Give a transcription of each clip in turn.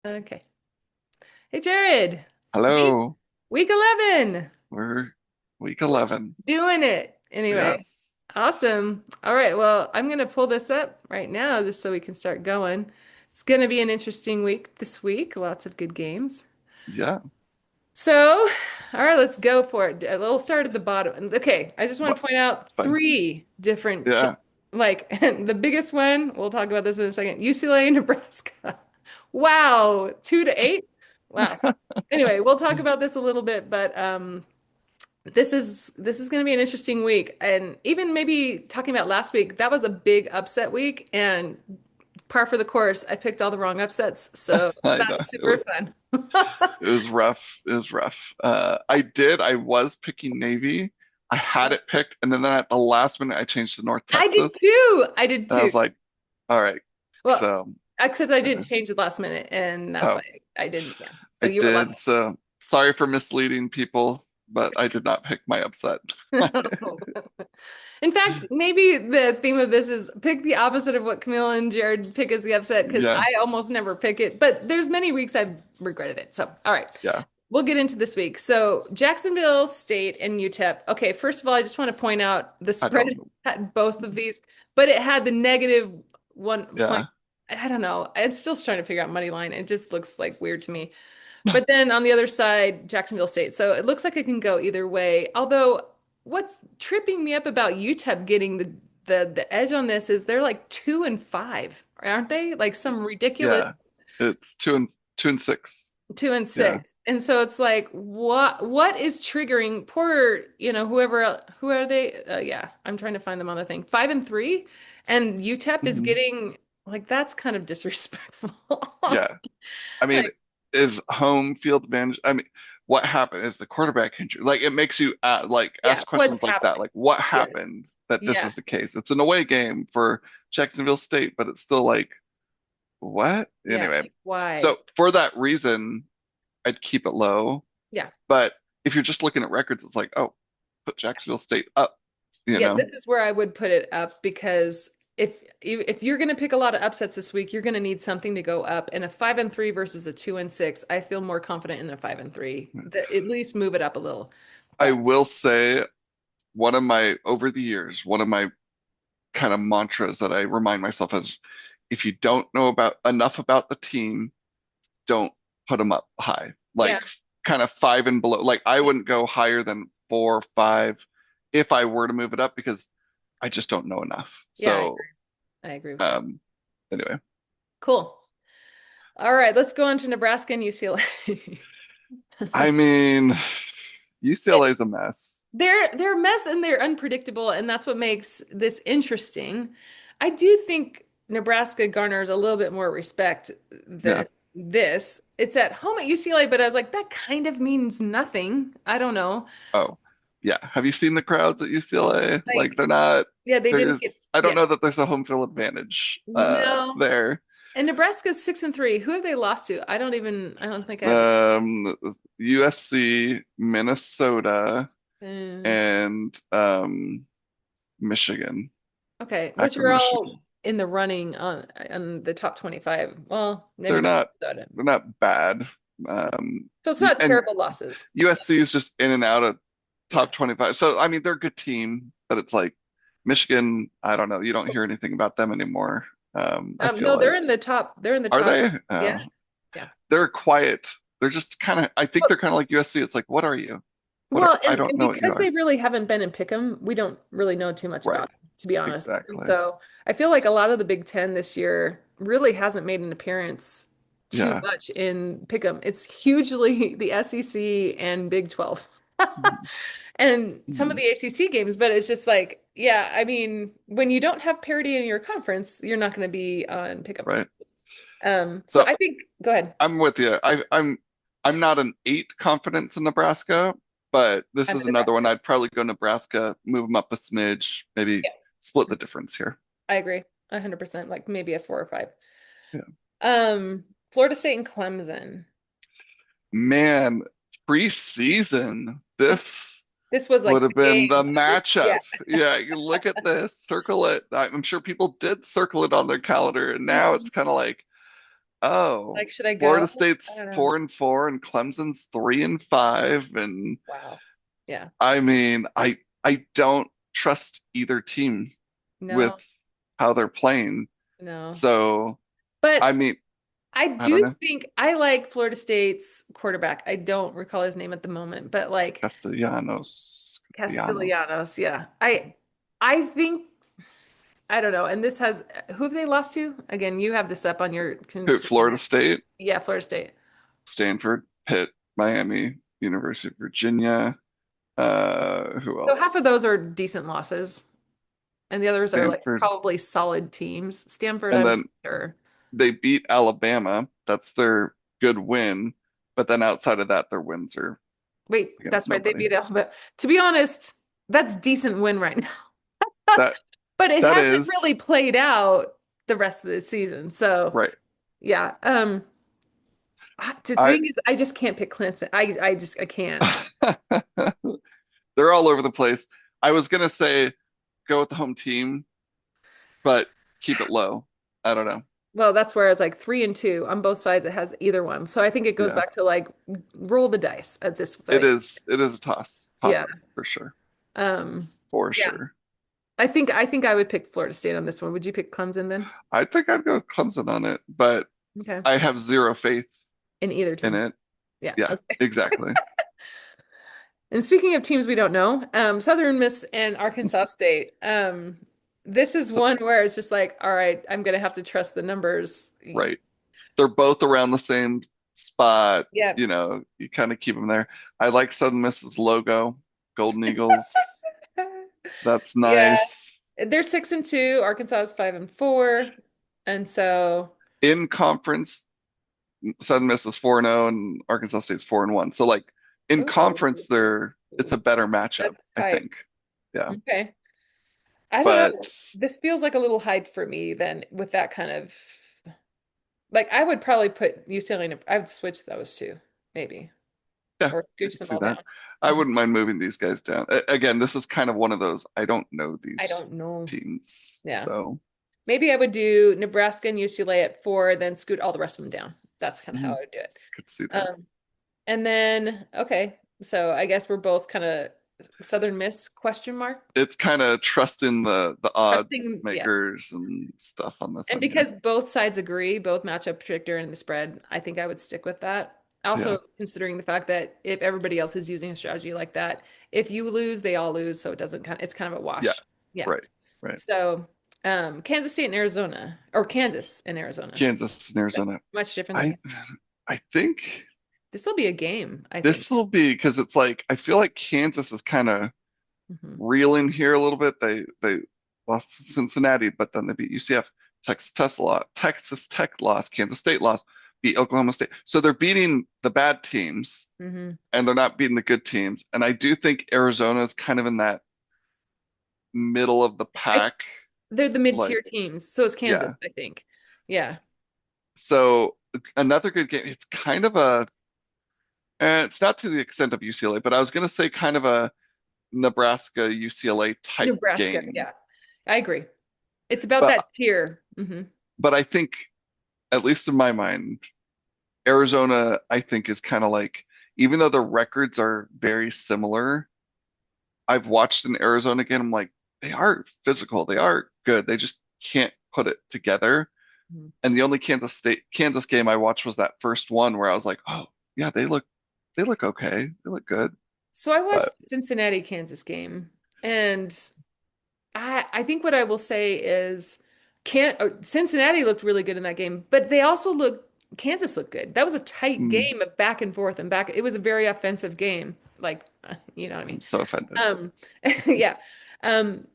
Okay. Hey, Jared. Week Hello, week 11. we're week We're 11. doing it. Anyway, Yes. awesome. All right. Well, I'm going to pull this up right now just so we can start going. It's going to be an interesting week this week. Lots of good games. Yeah. So, all right, let's go for it. We'll start at the bottom. Okay. I just want But to point out fine. three different, Yeah. like, the biggest one, we'll talk about this in a second. UCLA, Nebraska. Wow. 2-8. Wow. Anyway, we'll talk about this a little bit, but this is going to be an interesting week. And even maybe talking about last week, that was a big upset week and par for the course. I picked all the wrong upsets, so I know. that's super fun. It was rough. It was rough. I was picking Navy. I had it picked, and then at the last minute I changed to North I did Texas. too. I did And I too. was like, all right. Well, So except I uh, didn't change the last minute, and that's oh, why I didn't. Yeah. So I you were did. lucky. So sorry for misleading people, but I did not pick my upset. In fact, maybe the theme of this is pick the opposite of what Camille and Jared pick as the upset because Yeah. I almost never pick it, but there's many weeks I've regretted it. So, all right, Yeah. we'll get into this week. So, Jacksonville State and UTEP. Okay, first of all, I just want to point out the I spread don't know. had both of these, but it had the negative 1 point. Yeah. I don't know. I'm still trying to figure out money line. It just looks like weird to me. But then on the other side, Jacksonville State. So it looks like it can go either way. Although what's tripping me up about UTEP getting the edge on this is they're like 2-5, aren't they? Like some ridiculous Yeah. It's 2-6. two and Yeah. six. And so it's like what is triggering poor, who are they? Yeah, I'm trying to find them on the thing. 5-3, and UTEP is Mhm. getting like that's kind of disrespectful. Yeah. I mean, Like, is home field advantage? I mean, what happened? Is the quarterback injury? Like, it makes you yeah, ask what's questions like that. happening? Like, what Yeah. happened that this Yeah. is the case? It's an away game for Jacksonville State, but it's still like, what? Yeah, Anyway, like why? so for that reason, I'd keep it low. Yeah. But if you're just looking at records, it's like, oh, put Jacksonville State up, you Yeah, know? this is where I would put it up because if you're going to pick a lot of upsets this week, you're going to need something to go up. And a 5-3 versus a 2-6, I feel more confident in a 5-3. That at least move it up a little. I But will say over the years, one of my kind of mantras that I remind myself is if you don't know about enough about the team, don't put them up high. yeah, Like kind of five and below. Like I wouldn't go higher than 4 or 5 if I were to move it up because I just don't know enough. yeah, I So agree. I agree with that. um anyway, Cool. All right, let's go on to Nebraska and UCLA. I mean UCLA is a mess. They're a mess and they're unpredictable, and that's what makes this interesting. I do think Nebraska garners a little bit more respect Yeah. than this. It's at home at UCLA, but I was like, that kind of means nothing. I don't know. Oh, yeah. Have you seen the crowds at UCLA? Like Like, they're not yeah, they didn't get, I don't yeah, know that there's a home field advantage no. there. And Nebraska's 6-3. Who have they lost to? I don't think I have the, USC, Minnesota, uh, and Michigan. okay, which are Akron, all Michigan. in the running on the top 25. Well, maybe They're not not Minnesota. they're not bad. Um, So it's not and terrible losses. USC is just in and out of Yeah. top 25. So I mean they're a good team, but it's like Michigan, I don't know. You don't hear anything about them anymore. I feel No, they're like. in the top. They're in the Are top. they? Yeah, yeah. They're quiet. They're just kind of I think Well, they're kind of like USC. It's like, what are you? well, I and, don't and know what you because are. they really haven't been in Pick'em, we don't really know too much Right. about them, to be honest. And Exactly. so I feel like a lot of the Big Ten this year really hasn't made an appearance too Yeah. much in Pick'em. It's hugely the SEC and Big 12. And some of Mhm. the ACC games, but it's just like, yeah, I mean, when you don't have parity in your conference, you're not going to be on Pick'em. Right. So So I think, go ahead. I'm with you. I'm not an 8 confidence in Nebraska, but this I'm is a another one Nebraska. I'd probably go Nebraska, move them up a smidge, maybe Yeah, split the difference here. I agree. 100%, like maybe a 4 or 5. Yeah. Florida State and Clemson. Man, preseason, this This was would like have the been the game. Yeah. matchup. Yeah, you look at this, circle it. I'm sure people did circle it on their calendar, and now it's Mhm. kind of like, oh, Like, should I Florida go? I State's don't know. 4-4 and Clemson's 3-5, and Wow. Yeah. I mean, I don't trust either team with No, how they're playing. no. So, I But mean, I I don't do know. think I like Florida State's quarterback. I don't recall his name at the moment, but like Castellanos. Castellanos, yeah. I think I don't know. And this has who have they lost to? Again, you have this up on your Who, screen Florida there. State, Yeah, Florida State. Stanford, Pitt, Miami, University of Virginia. Who So half of else? those are decent losses, and the others are like Stanford. probably solid teams. Stanford, And I'm not then sure. they beat Alabama. That's their good win. But then outside of that, their wins are Wait, against that's right. They nobody. beat Alabama. To be honest, that's decent win right now. That But it that hasn't is really played out the rest of the season. So right. yeah. The I thing is, I just can't pick Klinsman. I can't. they're all over the place. I was gonna say go with the home team, but keep it low. I don't know. Well, that's where it's like 3-2 on both sides. It has either one. So I think it goes Yeah, back to like roll the dice at this it point. is. It is a toss Yeah. up for sure, Um, for yeah. sure. I think I would pick Florida State on this one. Would you pick Clemson then? I think I'd go with Clemson on it, but Okay. I have zero faith In either in team. it. Yeah. Yeah, Okay. exactly. And speaking of teams we don't know, Southern Miss and Arkansas State. This is one where it's just like, all right, I'm gonna have to trust the numbers. Right. They're both around the same spot. Yeah. You kind of keep them there. I like Southern Miss's logo, Golden Eagles. That's Yeah. nice. They're 6-2. Arkansas is 5-4. And so, In conference, Southern Miss is 4-0 and Arkansas State's 4-1. So like in conference, ooh, it's a better matchup, that's I tight. think. Yeah. Okay. I don't But know. This feels like a little hype for me then with that kind of like I would probably put UCLA in I would switch those two, maybe, yeah, or I scooch could them see all that. down. I Mhm. wouldn't mind moving these guys down. Again, this is kind of one of those I don't know I these don't know. teams. Yeah. So Maybe I would do Nebraska and UCLA at 4, then scoot all the rest of them down. That's kind of how mhm, I would do it. could see that. Um, and then okay, so I guess we're both kind of Southern Miss question mark. It's kind of trusting the odds Trusting, yeah. makers and stuff on this And one. Yeah. because both sides agree, both matchup predictor and the spread, I think I would stick with that. Yeah. Also, considering the fact that if everybody else is using a strategy like that, if you lose, they all lose, so it doesn't it's kind of a Yeah. wash. Yeah. Right. Right. So, Kansas State and Arizona, or Kansas and Arizona, Kansas and Arizona. much different than I I think this will be a game, I think. this will be because it's like I feel like Kansas is kind of Hmm. reeling here a little bit. They lost to Cincinnati, but then they beat UCF. Texas Tech lost. Kansas State lost. Beat Oklahoma State. So they're beating the bad teams Hmm. and they're not beating the good teams. And I do think Arizona is kind of in that middle of the I pack. they're the Like, mid-tier teams, so it's Kansas, yeah. I think. Yeah. So another good game. It's kind of it's not to the extent of UCLA, but I was going to say kind of a Nebraska UCLA type Nebraska, game. yeah. I agree. It's about But that tier. Hmm. but I think, at least in my mind, Arizona, I think, is kind of like, even though the records are very similar, I've watched an Arizona game. I'm like, they are physical, they are good. They just can't put it together. And the only Kansas game I watched was that first one where I was like, oh yeah, they look okay, they look good. So I watched But the Cincinnati Kansas game, and I think what I will say is Cincinnati looked really good in that game, but they also looked Kansas looked good. That was a tight mm, game of back and forth and back. It was a very offensive game. Like, you know what I mean? I'm so offended. Um, yeah.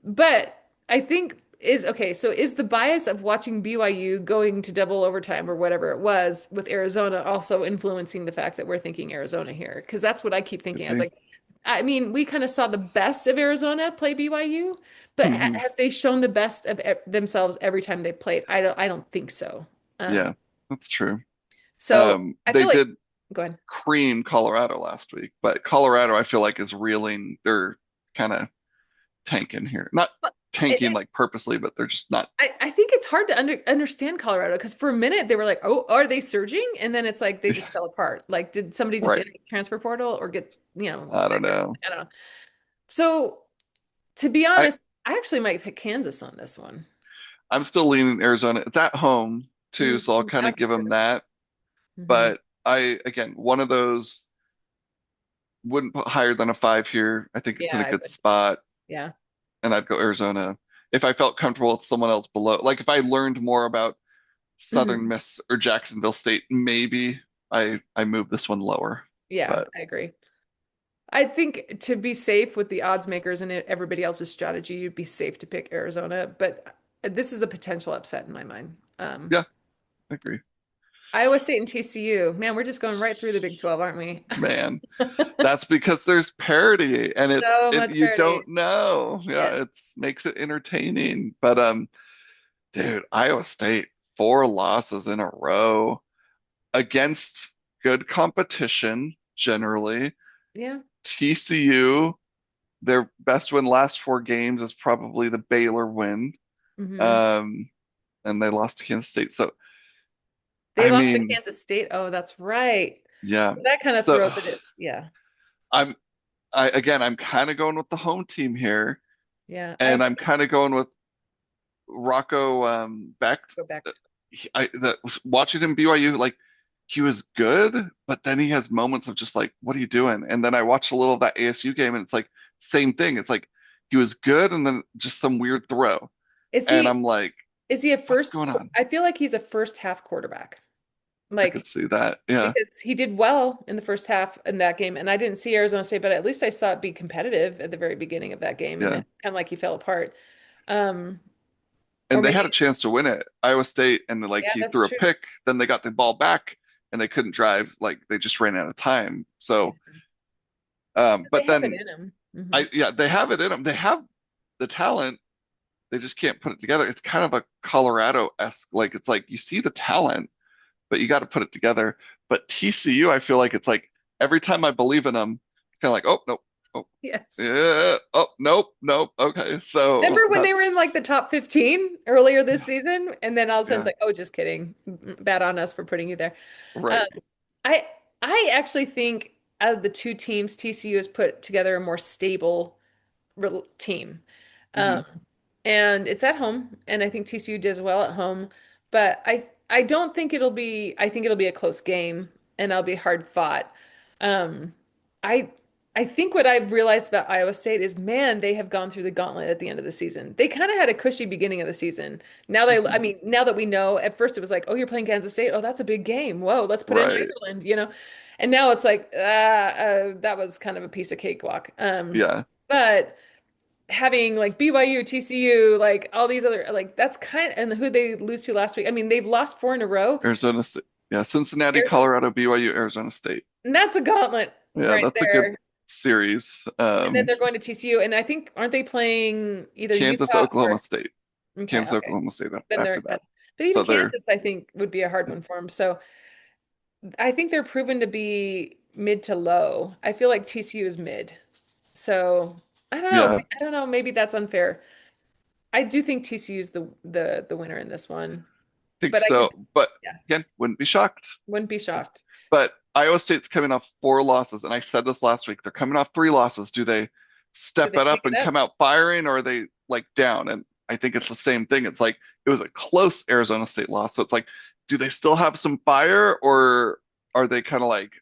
But I think is okay, so is the bias of watching BYU going to double overtime or whatever it was with Arizona also influencing the fact that we're thinking Arizona here? Because that's what I keep Could thinking. I was be. like, I mean, we kind of saw the best of Arizona play BYU, but ha Hmm. have they shown the best of themselves every time they played? I don't think so. Um, Yeah, that's true. so I They feel like did go ahead. cream Colorado last week, but Colorado I feel like is reeling. They're kind of tanking here. Not tanking like purposely, but they're just not. I think it's hard to understand Colorado because for a minute they were like, "Oh, are they surging?" And then it's like they just fell apart. Like, did somebody just Right. enter the transfer portal or get, I sick don't or something? know. I don't know. So to be I honest, I actually might pick Kansas on this one. I'm still leaning Arizona. It's at home too, so I'll kind of That's give them true. that. Hmm. But I again, one of those wouldn't put higher than a 5 here. I think it's Yeah, in a I good would. spot, Yeah. and I'd go Arizona if I felt comfortable with someone else below. Like if I learned more about Southern Hmm. Miss or Jacksonville State, maybe I move this one lower. Yeah, But I agree. I think to be safe with the odds makers and everybody else's strategy, you'd be safe to pick Arizona, but this is a potential upset in my mind. yeah, I agree. Iowa State and TCU. Man, we're just going right through the Big 12, aren't we? Man, that's because there's parity and So much you don't parity. know. Yeah. Yeah, it's makes it entertaining. But dude, Iowa State, 4 losses in a row against good competition generally. Yeah. TCU, their best win last 4 games is probably the Baylor win. Hmm. Um, and they lost to Kansas State. So They I lost to mean, Kansas State. Oh, that's right. yeah. That kind of So throws it. Yeah. I'm I'm kind of going with the home team here, Yeah. I and I'm kind of going with Rocco Becht. go back to. Watching him BYU, like he was good, but then he has moments of just like, what are you doing? And then I watched a little of that ASU game, and it's like same thing. It's like he was good, and then just some weird throw, Is and he I'm like, is he a what's first? going on? I feel like he's a first half quarterback. I could Like see that. Yeah, because he did well in the first half in that game, and I didn't see Arizona State, but at least I saw it be competitive at the very beginning of that game, and then yeah. kind of like he fell apart. Um, or And they had a maybe, chance to win it, Iowa State, and like yeah, he that's threw a true. pick, then they got the ball back, and they couldn't drive. Like they just ran out of time. Yeah. So, They but have it then in him. I yeah, they have it in them. They have the talent. They just can't put it together. It's kind of a Colorado-esque. Like it's like you see the talent, but you got to put it together. But TCU, I feel like it's like every time I believe in them, it's kind of like, oh nope, oh Yes. yeah, oh nope, nope. Okay, so Remember when they were in that's like the top 15 earlier this yeah, season? And then all of a sudden it's yeah, like, oh, just kidding. Bad on us for putting you there. Um, right. I I actually think out of the two teams, TCU has put together a more stable team. Um, Hmm. and it's at home, and I think TCU does well at home. But I don't think it'll be. I think it'll be a close game, and I'll be hard fought. Um, I I think what I've realized about Iowa State is, man, they have gone through the gauntlet at the end of the season. They kind of had a cushy beginning of the season. Now I Hmm. mean, now that we know, at first it was like, oh, you're playing Kansas State. Oh, that's a big game. Whoa, let's put in Right. Ireland. And now it's like, that was kind of a piece of cakewalk. Yeah. But having like BYU, TCU, like all these other like that's kind of and who they lose to last week. I mean, they've lost four in a row. Arizona State. Yeah, Cincinnati, Arizona, Colorado, BYU, Arizona State. and that's a gauntlet Yeah, right that's a good there. series. And then they're going to TCU, and I think aren't they playing either Kansas, Utah Oklahoma or State. okay, Kansas, okay. Oklahoma State Then after they're that. but even So they're Kansas, I think, would be a hard yeah. one for them. So I think they're proven to be mid to low. I feel like TCU is mid. So I don't know. Yeah, I I don't know. Maybe that's unfair. I do think TCU is the winner in this one, think but I can so. But yeah, again, wouldn't be shocked. wouldn't be shocked. But Iowa State's coming off 4 losses, and I said this last week. They're coming off 3 losses. Do they Do step they it pick up it and up? come out firing, or are they like down? And I think it's the same thing. It's like it was a close Arizona State loss. So it's like, do they still have some fire, or are they kind of like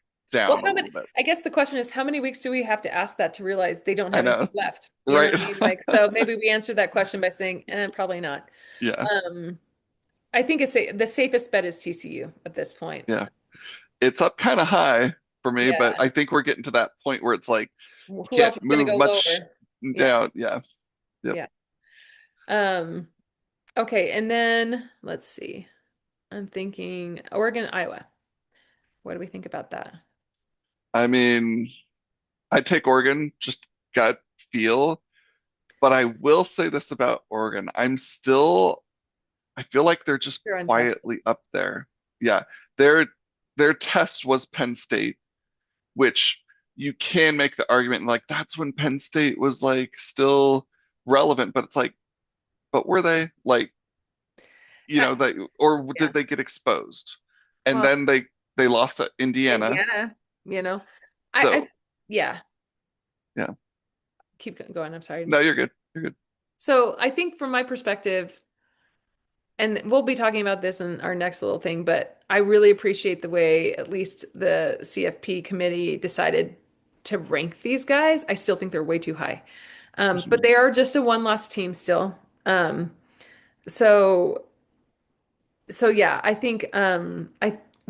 Well, down a how many? little bit? I guess the question is, how many weeks do we have to ask that to realize they don't I have anything know, left? You know right? what I mean? Like, so maybe we answer that question by saying, probably not. Yeah, Um, I think the safest bet is TCU at this point. yeah. It's up kind of high for me, but Yeah. I think we're getting to that point where it's like you Who can't else is going to move go much lower? Yeah. down. Yeah, yep. Yeah. Um, okay. And then let's see. I'm thinking Oregon, Iowa. What do we think about that? I mean, I take Oregon, just gut feel. But I will say this about Oregon. I feel like they're just They're untested. quietly up there. Yeah. Their their test was Penn State, which you can make the argument like that's when Penn State was like still relevant, but it's like but were they like, Uh, they, or yeah. did they get exposed? And Well, then they lost to Indiana. Indiana, you know, I So yeah, yeah, keep going. I'm sorry. no, you're good. You're good. So I think from my perspective, and we'll be talking about this in our next little thing, but I really appreciate the way at least the CFP committee decided to rank these guys. I still think they're way too high. But Mhm. they are just a one-loss team still. So so yeah, I think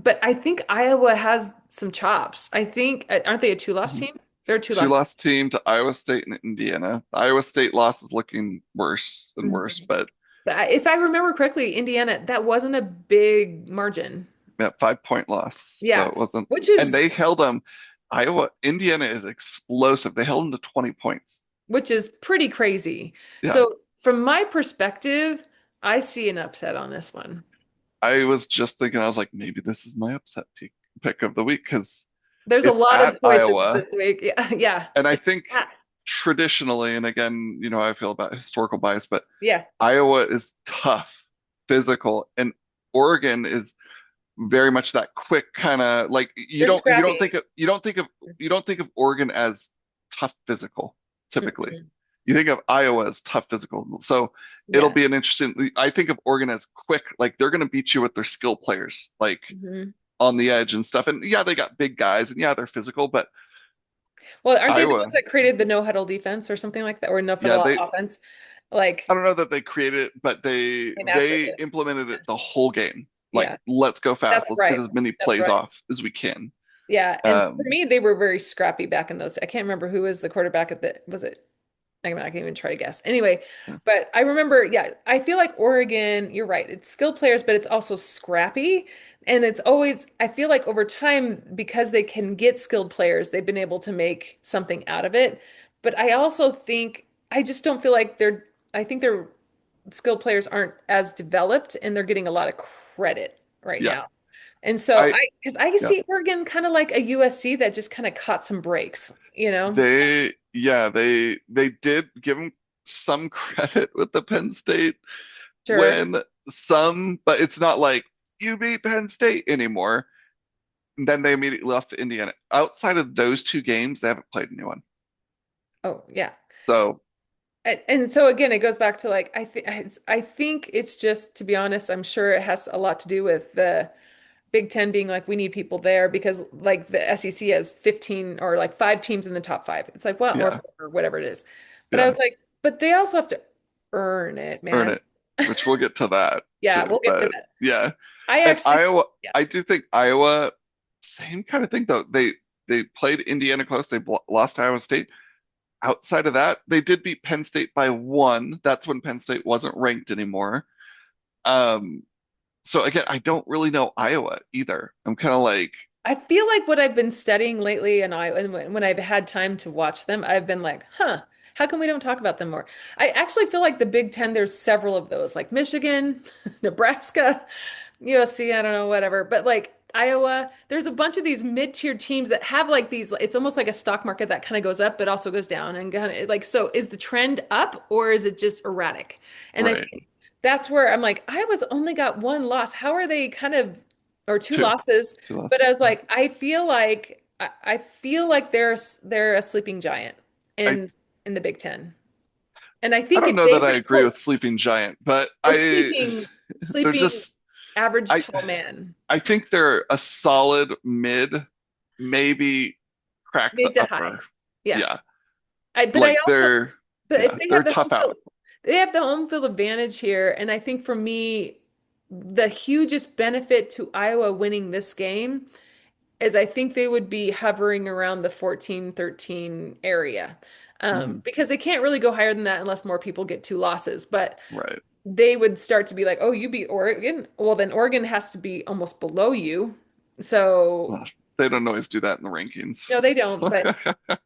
but I think Iowa has some chops. I think aren't they a two-loss Mhm. team? They're a Two two-loss lost team to Iowa State and Indiana. The Iowa State loss is looking worse and team. worse, but But if I remember correctly, Indiana, that wasn't a big margin. yeah, 5 point loss. So Yeah, it wasn't, which and is they held them. Indiana is explosive. They held them to 20 points. which is pretty crazy. Yeah. So from my perspective, I see an upset on this one. I was just thinking, I was like, maybe this is my upset pick of the week because There's a it's lot of at choices Iowa. this week. Yeah, yeah, And I it's think at- traditionally, and again, how I feel about historical bias, but yeah. Iowa is tough, physical, and Oregon is very much that quick kind of like They're scrappy. you don't think of Oregon as tough physical typically. Mm-mm. You think of Iowa as tough physical. So it'll Yeah. be an interesting. I think of Oregon as quick, like they're going to beat you with their skill players, like Hmm. on the edge and stuff. And yeah, they got big guys, and yeah, they're physical, but Well, aren't they the ones Iowa, that created the no huddle defense or something like that, or no yeah, huddle offense? I Like don't know that they created it, but they they mastered they it. implemented it the whole game. Like, Yeah, let's go fast. that's Let's get right. as many That's plays right. off as we can. Yeah, and for Um, me, they were very scrappy back in those. I can't remember who was the quarterback at the, was it? I mean, I can't even try to guess. Anyway, yeah, but I remember, yeah, I feel like Oregon, you're right. It's skilled players, but it's also scrappy. And it's always, I feel like over time, because they can get skilled players, they've been able to make something out of it. But I also think, I just don't feel like I think their skilled players aren't as developed and they're getting a lot of credit right yeah. now. And so I because I yeah. see Oregon kind of like a USC that just kind of caught some breaks, you know? They did give them some credit with the Penn State Sure. win, some, but it's not like you beat Penn State anymore. And then they immediately lost to Indiana. Outside of those two games, they haven't played anyone. Oh, yeah. So And so again, it goes back to like I think it's just to be honest, I'm sure it has a lot to do with the Big Ten being like we need people there because like the SEC has 15 or like five teams in the top five. It's like well or yeah, four or whatever it is. But I yeah, was like, but they also have to earn it, earn man. it, which we'll get to that Yeah, too. we'll get to But that. yeah, I and actually, Iowa, yeah, I do think Iowa, same kind of thing though. They played Indiana close. They lost to Iowa State. Outside of that, they did beat Penn State by one. That's when Penn State wasn't ranked anymore. Um, so again, I don't really know Iowa either. I'm kind of like, I feel like what I've been studying lately, and when I've had time to watch them, I've been like, huh, how come we don't talk about them more? I actually feel like the Big Ten, there's several of those, like Michigan, Nebraska, USC, I don't know, whatever. But like Iowa, there's a bunch of these mid-tier teams that have like these, it's almost like a stock market that kind of goes up, but also goes down and kind of like, so is the trend up or is it just erratic? And I right, think that's where I'm like, Iowa's only got one loss. How are they kind of, or two two, losses? two But losses. I was like, I feel like they're a sleeping giant I in the Big Ten. And I I think don't if know they that I can, agree with Sleeping Giant, but or I they're sleeping just average I tall man, I think they're a solid mid, maybe crack the mid to upper. high. Yeah. Yeah, But I like also, but if yeah, they they're have the home tough field, out. they have the home field advantage here. And I think for me, the hugest benefit to Iowa winning this game is I think they would be hovering around the 14-13 area. Mhm. Because they can't really go higher than that unless more people get two losses. But Right. they would start to be like, oh, you beat Oregon. Well, then Oregon has to be almost below you. So, Well, they don't always do that in the rankings. no, they don't. But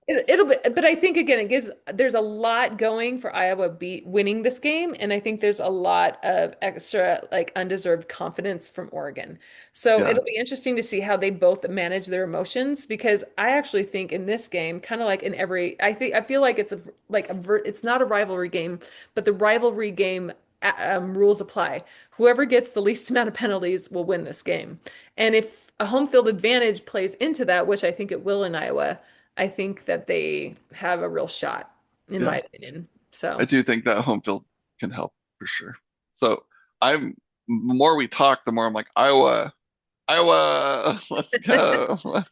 it'll be, but I think again, there's a lot going for Iowa beat winning this game, and I think there's a lot of extra like undeserved confidence from Oregon. So Yeah. it'll be interesting to see how they both manage their emotions because I actually think in this game, kind of like I feel like it's a like a it's not a rivalry game, but the rivalry game rules apply. Whoever gets the least amount of penalties will win this game. And if a home field advantage plays into that, which I think it will in Iowa, I think that they have a real shot, in my Yeah. opinion. I So do think that home field can help for sure. So I'm the more we talk, the more I'm like, Iowa, Iowa, let's go. the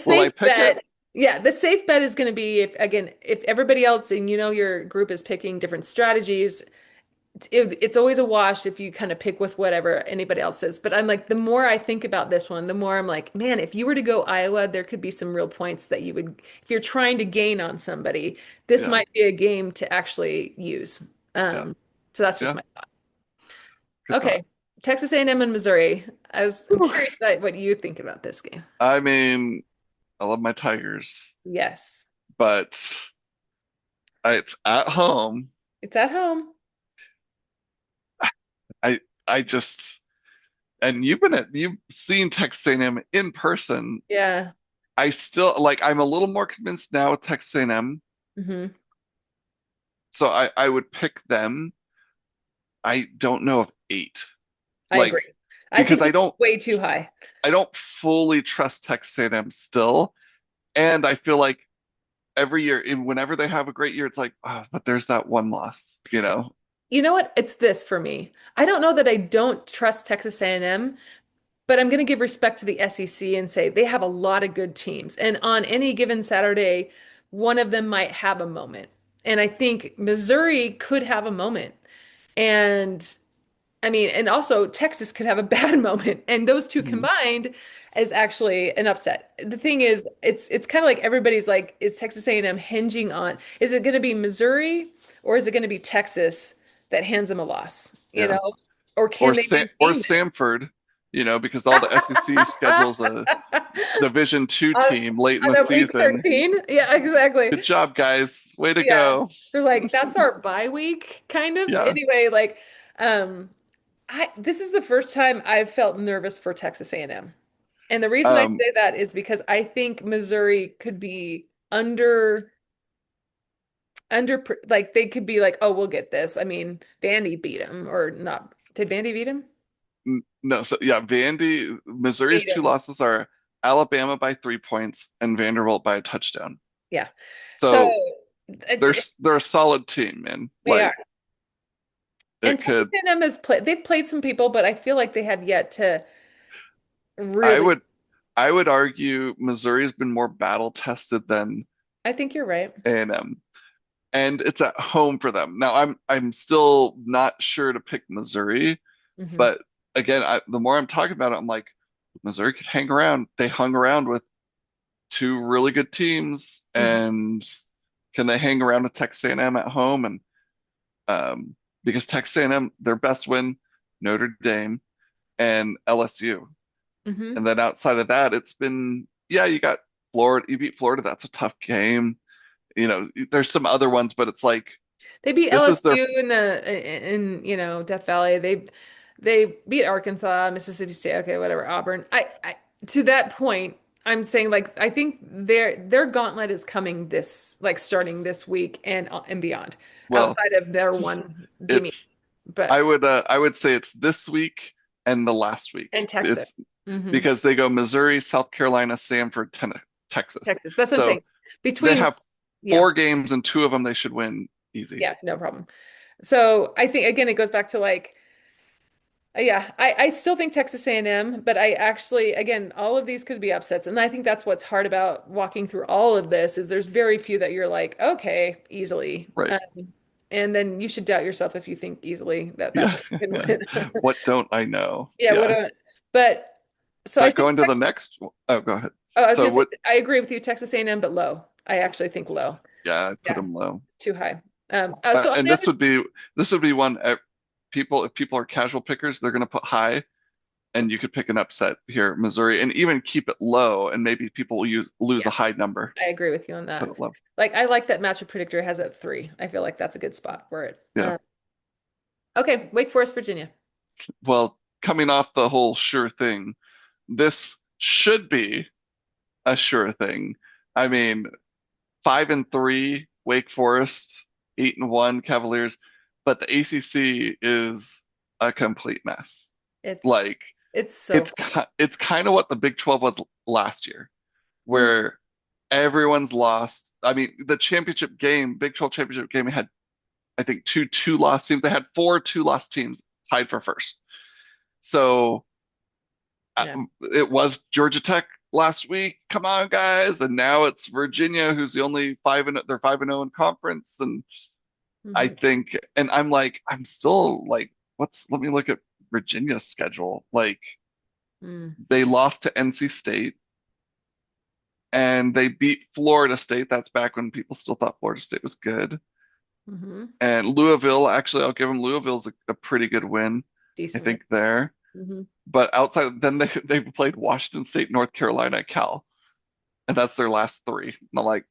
Will I safe pick it? bet, yeah, the safe bet is going to be if, again, if everybody else and your group is picking different strategies, it's always a wash if you kind of pick with whatever anybody else says. But I'm like, the more I think about this one, the more I'm like, man, if you were to go Iowa, there could be some real points that you would, if you're trying to gain on somebody, this Yeah, might be a game to actually use. yeah, Um, so that's just yeah. my thought. Good thought. Okay, Texas A&M and M and Missouri. I'm Whew. curious what you think about this game. I mean, I love my Tigers, Yes, but it's at home. it's at home. I I just and you've seen Texas A&M in person. Yeah. I still like I'm a little more convinced now with Texas A&M, Hmm. so I would pick them. I don't know if eight. I Like agree. I because think this is way too high. I don't fully trust Texas A&M still, and I feel like every year, whenever they have a great year, it's like, oh, but there's that one loss, you know? You know what? It's this for me. I don't know that I don't trust Texas A&M, but I'm going to give respect to the SEC and say they have a lot of good teams. And on any given Saturday, one of them might have a moment. And I think Missouri could have a moment. And I mean, and also Texas could have a bad moment, and those two Mhm. combined is actually an upset. The thing is, it's kind of like everybody's like, is Texas A&M hinging on? Is it going to be Missouri or is it going to be Texas that hands them a loss? Yeah. Or Or can they Or maintain Samford, because all the SEC that? schedules a Division two on, team late in the on a week season. 13? Yeah, exactly. Good job, guys. Way to Yeah. go. They're like, that's our bye week, kind of. Yeah. Anyway, like, um, this is the first time I've felt nervous for Texas A&M. And the reason I Um, say that is because I think Missouri could be like they could be like, oh, we'll get this. I mean, Vandy beat them or not. Did Vandy beat him? no, so yeah, Missouri's Beat two him. losses are Alabama by 3 points and Vanderbilt by a touchdown. Yeah. So So it's, they're a solid team, man. they are. Like And it Texas could A&M they've played some people, but I feel like they have yet to I really. would I would argue Missouri's been more battle tested than I think you're right. A&M, and it's at home for them. Now I'm still not sure to pick Missouri, Hmm. but again, the more I'm talking about it, I'm like Missouri could hang around. They hung around with two really good teams, Hmm. and can they hang around with Texas A&M at home? And because Texas A&M, their best win, Notre Dame and LSU. Hmm. And then outside of that, it's been, yeah, you got Florida, you beat Florida, that's a tough game. There's some other ones, but it's like They beat this is their, LSU in Death Valley. They beat Arkansas, Mississippi State, okay, whatever, Auburn. I to that point, I'm saying like I think their gauntlet is coming this like starting this week and beyond. well, Outside of their one gimme, it's, but I would say it's this week and the last week. and Texas. It's Hmm. because they go Missouri, South Carolina, Samford, Texas. Texas. That's what I'm So saying. they Between have Yeah, 4 games and two of them they should win easy. yeah, no problem. So I think again it goes back to like yeah, I still think Texas A&M, but I actually, again, all of these could be upsets. And I think that's what's hard about walking through all of this is there's very few that you're like, okay, easily. Right. And then you should doubt yourself if you think easily that that Yeah. person can Yeah. win. What don't I know? Yeah, Yeah. but so I But think going to the Texas, next, oh, go ahead. oh, I was So gonna say, what, I agree with you, Texas A&M, but low. I actually think low. yeah, I put Yeah, them low. too high. So on And the other, this would be one people, if people are casual pickers, they're going to put high and you could pick an upset here, Missouri, and even keep it low, and maybe people will lose yeah, a high number, I agree with you on put that. it low. Like I like that matchup predictor has at 3. I feel like that's a good spot for it. Yeah. Okay, Wake Forest, Virginia. Well, coming off the whole sure thing, this should be a sure thing. I mean, 5-3 Wake Forest, 8-1 Cavaliers. but the ACC is a complete mess. It's Like it's so it's kind of what the Big 12 was last year, mm, where everyone's lost. I mean, the championship game, Big 12 championship game had I think two lost teams. They had four two lost teams tied for first. So yeah. it was Georgia Tech last week. Come on, guys! And now it's Virginia, who's the only they're 5-0 in conference. And I Hmm. think, and I'm like, I'm still like, let me look at Virginia's schedule. Like Mm, they lost to NC State and they beat Florida State. That's back when people still thought Florida State was good. hmm. And Louisville, actually, I'll give them Louisville's a pretty good win, I Decent win. think there. Hmm. But outside, then they played Washington State, North Carolina, Cal, and that's their last three. And I'm like,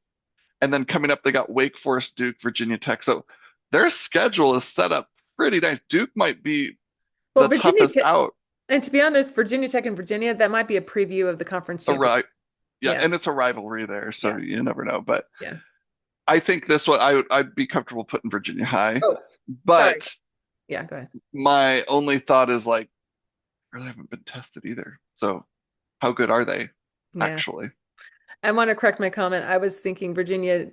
and then coming up, they got Wake Forest, Duke, Virginia Tech. So their schedule is set up pretty nice. Duke might be Well, the Virginia toughest Tech, out. and to be honest, Virginia Tech and Virginia, that might be a preview of the conference championship. Right. Yeah, Yeah, and it's a rivalry there, so yeah, you never know. But yeah. I think this one I'd be comfortable putting Virginia high. Oh, sorry. But Yeah, go ahead. my only thought is like, really haven't been tested either. So how good are they Yeah. actually? I want to correct my comment. I was thinking Virginia,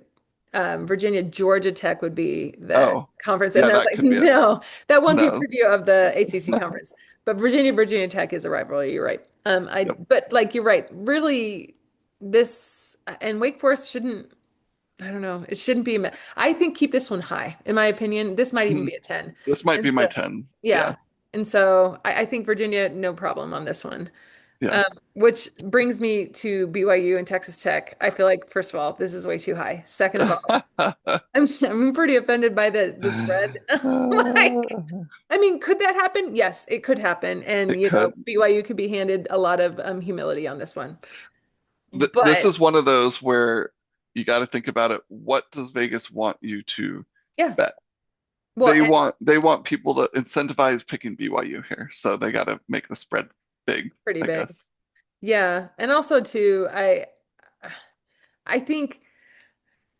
Georgia Tech would be the Oh, conference. And yeah, I was that like, could be it. no, that won't be a No. preview of the ACC conference. But Virginia Tech is a rivalry. You're right. Yep. But like, you're right. Really, this and Wake Forest shouldn't, I don't know, it shouldn't be. I think keep this one high. In my opinion, this might even Hmm. be a 10. This might And be my so, 10. Yeah. yeah. And so I think Virginia, no problem on this one. Yeah. Um, which brings me to BYU and Texas Tech. I feel like, first of all, this is way too high. Second of all, I'm pretty offended by the spread. Like, I mean, could that happen? Yes, it could happen. And It could. BYU could be handed a lot of humility on this one. This But is one of those where you got to think about it. What does Vegas want you to yeah, bet? well, and They want people to incentivize picking BYU here, so they got to make the spread big, pretty I big. guess. Yeah. And also too, I think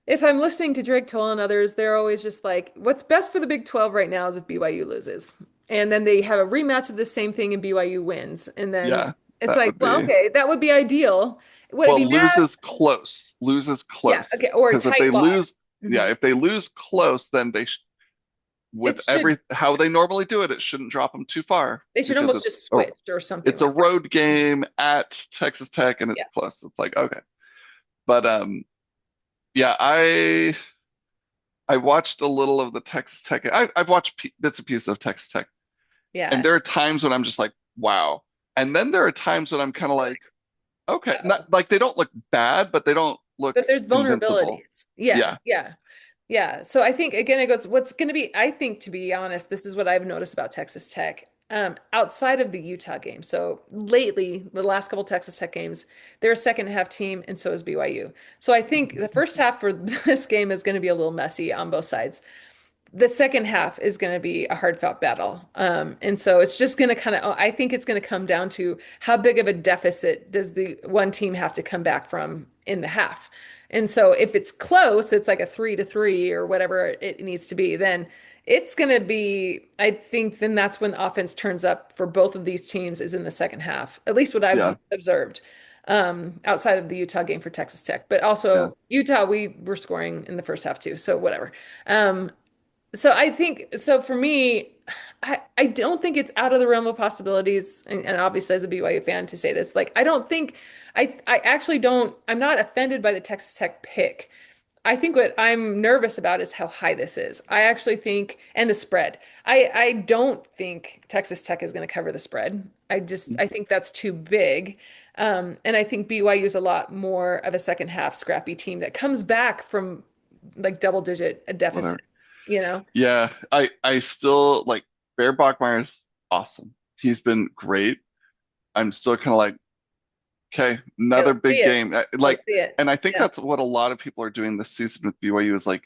if I'm listening to Drake Toll and others, they're always just like, what's best for the Big 12 right now is if BYU loses. And then they have a rematch of the same thing and BYU wins. And then Yeah, it's that like, would well, be. okay, that would be ideal. Would it be Well, bad? loses Yeah, close. okay. Or a Because if they tight lose, loss. yeah, Hmm. if they lose close, then they sh with It should, every how they normally do it, it shouldn't drop them too far they should because almost just a switch or something it's a like that. road game at Texas Tech and it's Yeah. close. It's like okay, but yeah, I watched a little of the Texas Tech. I've watched bits and pieces of Texas Tech, and Yeah. there are times when I'm just like, wow. And then there are times when I'm kind of like, okay, not like they don't look bad, but they don't look But there's invincible. vulnerabilities. Yeah, Yeah, yeah, yeah. So I think again, it goes, what's going to be, I think, to be honest, this is what I've noticed about Texas Tech. Outside of the Utah game. So lately, the last couple Texas Tech games, they're a second half team, and so is BYU. So I think the first half for this game is going to be a little messy on both sides. The second half is going to be a hard fought battle. And so it's just going to kind of, I think it's going to come down to how big of a deficit does the one team have to come back from in the half. And so if it's close, it's like a 3-3 or whatever it needs to be, then it's going to be, I think, then that's when the offense turns up for both of these teams is in the second half, at least what I've yeah, observed outside of the Utah game for Texas Tech. But yeah. also, Utah, we were scoring in the first half too. So whatever. Um, so I think so for me, I don't think it's out of the realm of possibilities, and obviously as a BYU fan to say this, like I don't think I actually don't I'm not offended by the Texas Tech pick. I think what I'm nervous about is how high this is. I actually think, and the spread. I don't think Texas Tech is going to cover the spread. I think that's too big. And I think BYU is a lot more of a second half scrappy team that comes back from like double digit Whatever. deficits, you know? Yeah, I still like Bear Bachmeier's awesome. He's been great. I'm still kind of like, okay, Okay, another let's see big it. game. Let's Like, see it. and I think Yeah. that's what a lot of people are doing this season with BYU is like,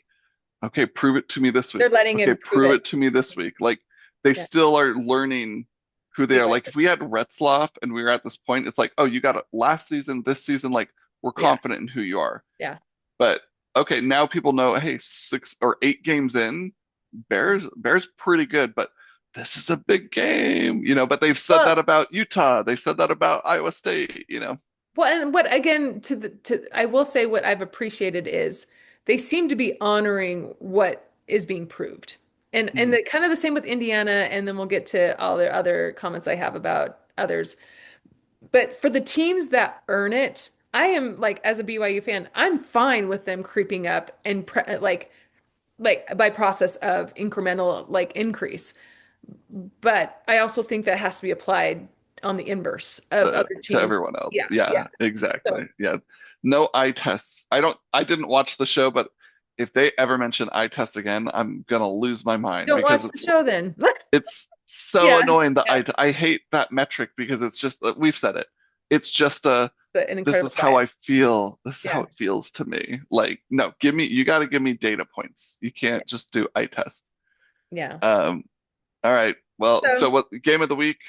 okay, prove it to me this week. They're letting Okay, him prove prove it. it to me this week. Like, they Yeah. still are learning who they Be are. like, Like, if we had Retzloff and we were at this point, it's like, oh, you got it last season, this season, like, we're yeah, confident in who you are. yeah. But okay, now people know, hey, 6 or 8 games in. Bears pretty good, but this is a big game, but they've said Well, that about Utah. They said that about Iowa State. well, and what again to I will say what I've appreciated is they seem to be honoring what is being proved. And Mhm. the kind of the same with Indiana, and then we'll get to all the other comments I have about others. But for the teams that earn it, I am like as a BYU fan, I'm fine with them creeping up and like by process of incremental like increase. But I also think that has to be applied on the inverse of to other to teams. everyone else. Yeah, yeah. Yeah, exactly. So Yeah. No eye tests. I didn't watch the show, but if they ever mention eye test again, I'm gonna lose my mind don't because watch the show then. it's so Yeah, annoying that yeah. I hate that metric because it's just we've said it. It's just a An this incredible is how bias. I feel. This is how Yeah, it feels to me. Like, no, you got to give me data points. You can't just do eye test. yeah. Um, all right. Well, so So what game of the week?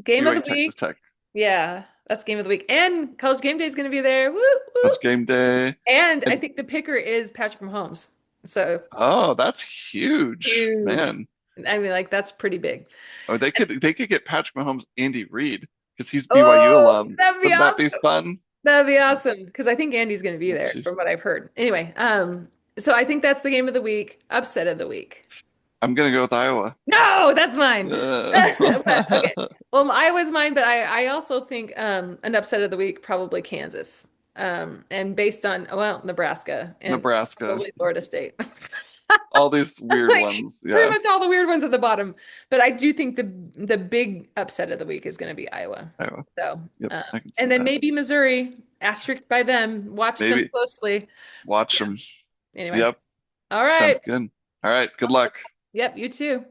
game of the BYU Texas week. Tech. Yeah, that's game of the week. And College Game Day is going to be there. Woo, woo. That's game day. And I And think the picker is Patrick Mahomes. So oh, that's huge, huge. man. I mean, like that's pretty big. Or they could get Patrick Mahomes, Andy Reid, because he's BYU Oh, alum. that'd be Wouldn't that be awesome. fun? That'd be awesome because I think Andy's going to be there from Jeez. what I've heard. Anyway, so I think that's the game of the week, upset of the week. I'm gonna go with Iowa. No, that's mine. But okay. Uh, Well, Iowa's mine, but I also think an upset of the week probably Kansas. And based on well, Nebraska and Nebraska. probably Florida State. All these weird Like ones. pretty Yeah. much all the weird ones at the bottom. But I do think the big upset of the week is going to be Iowa. Iowa. So, Yep, I can see and then that. maybe Missouri, asterisk by them. Watch them Maybe closely. watch Yeah. them. Anyway. Yep, All right. sounds good. All right, good luck. Yep, you too.